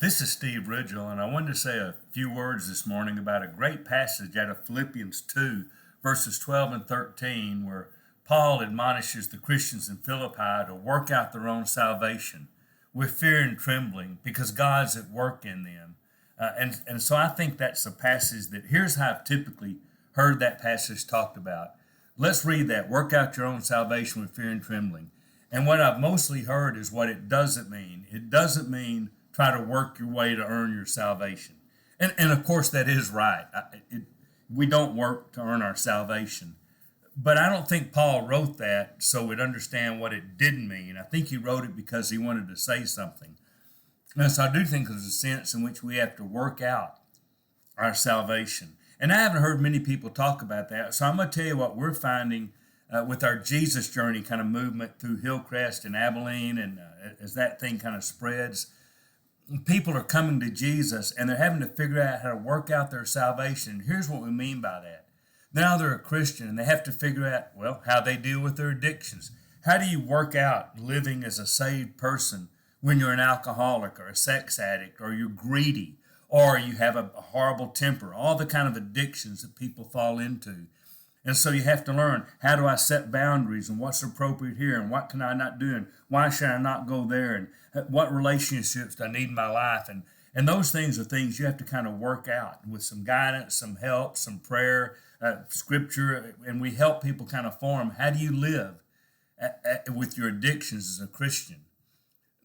This is Steve Ridgell, and I wanted to say a few words this morning about a great passage out of Philippians 2, verses 12 and 13, where Paul admonishes the Christians in Philippi to work out their own salvation with fear and trembling because God's at work in them. And so I think that's a passage that here's how I've typically heard that passage talked about. Let's read that. Work out your own salvation with fear and trembling. And what I've mostly heard is what it doesn't mean. It doesn't mean try to work your way to earn your salvation. And of course, that is right. We don't work to earn our salvation. But I don't think Paul wrote that so we'd understand what it didn't mean. I think he wrote it because he wanted to say something. And so I do think there's a sense in which we have to work out our salvation. And I haven't heard many people talk about that. So I'm going to tell you what we're finding with our Jesus journey kind of movement through Hillcrest and Abilene, and as that thing kind of spreads, people are coming to Jesus and they're having to figure out how to work out their salvation. Here's what we mean by that. Now they're a Christian and they have to figure out, well, how they deal with their addictions. How do you work out living as a saved person when you're an alcoholic or a sex addict or you're greedy or you have a horrible temper, all the kind of addictions that people fall into. And so you have to learn, how do I set boundaries and what's appropriate here and what can I not do and why should I not go there and what relationships do I need in my life. And those things are things you have to kind of work out with some guidance, some help, some prayer, scripture, and we help people kind of form, how do you live with your addictions as a Christian?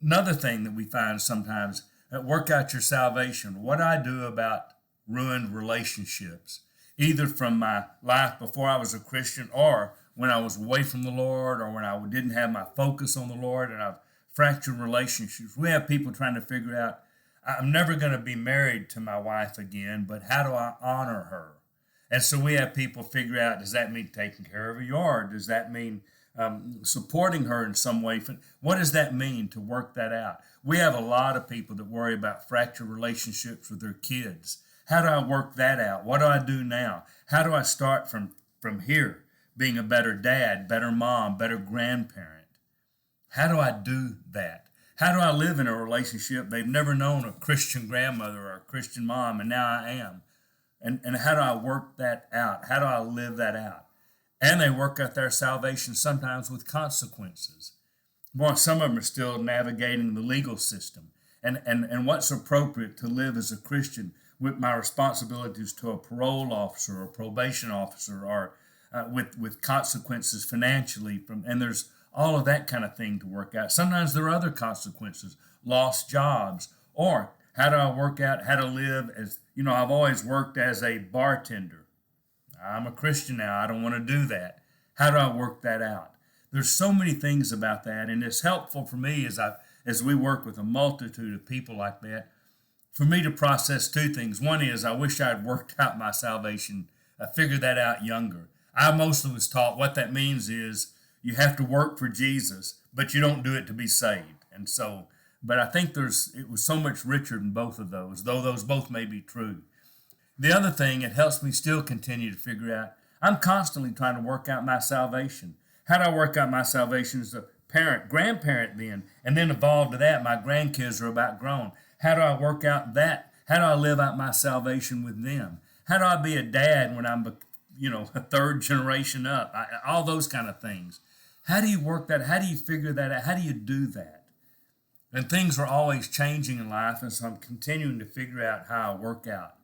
Another thing that we find sometimes, work out your salvation. What do I do about ruined relationships? Either from my life before I was a Christian or when I was away from the Lord or when I didn't have my focus on the Lord and I've fractured relationships. We have people trying to figure out, I'm never going to be married to my wife again, but how do I honor her? And so we have people figure out, does that mean taking care of her yard? Does that mean supporting her in some way? What does that mean to work that out? We have a lot of people that worry about fractured relationships with their kids. How do I work that out? What do I do now? How do I start from here, being a better dad, better mom, better grandparent? How do I do that? How do I live in a relationship they've never known a Christian grandmother or a Christian mom, and now I am? And how do I work that out? How do I live that out? And they work out their salvation sometimes with consequences. Boy, some of them are still navigating the legal system and what's appropriate to live as a Christian with my responsibilities to a parole officer or a probation officer or with consequences financially and there's all of that kind of thing to work out. Sometimes there are other consequences, lost jobs, or how do I work out how to live as, I've always worked as a bartender. I'm a Christian now. I don't want to do that. How do I work that out? There's so many things about that, and it's helpful for me as we work with a multitude of people like that, for me to process two things. One is I wish I'd worked out my salvation, figured that out younger. I mostly was taught what that means is you have to work for Jesus, but you don't do it to be saved. And so, but I think it was so much richer than both of those, though those both may be true. The other thing, it helps me still continue to figure out, I'm constantly trying to work out my salvation. How do I work out my salvation as a parent, grandparent then, and then evolve to that? My grandkids are about grown. How do I work out that? How do I live out my salvation with them? How do I be a dad when I'm, a third generation up? All those kind of things. How do you work that? How do you figure that out? How do you do that? And things are always changing in life, and so I'm continuing to figure out how I work out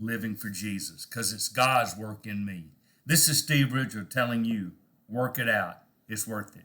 living for Jesus, because it's God's work in me. This is Steve Ridgell telling you, work it out. It's worth it.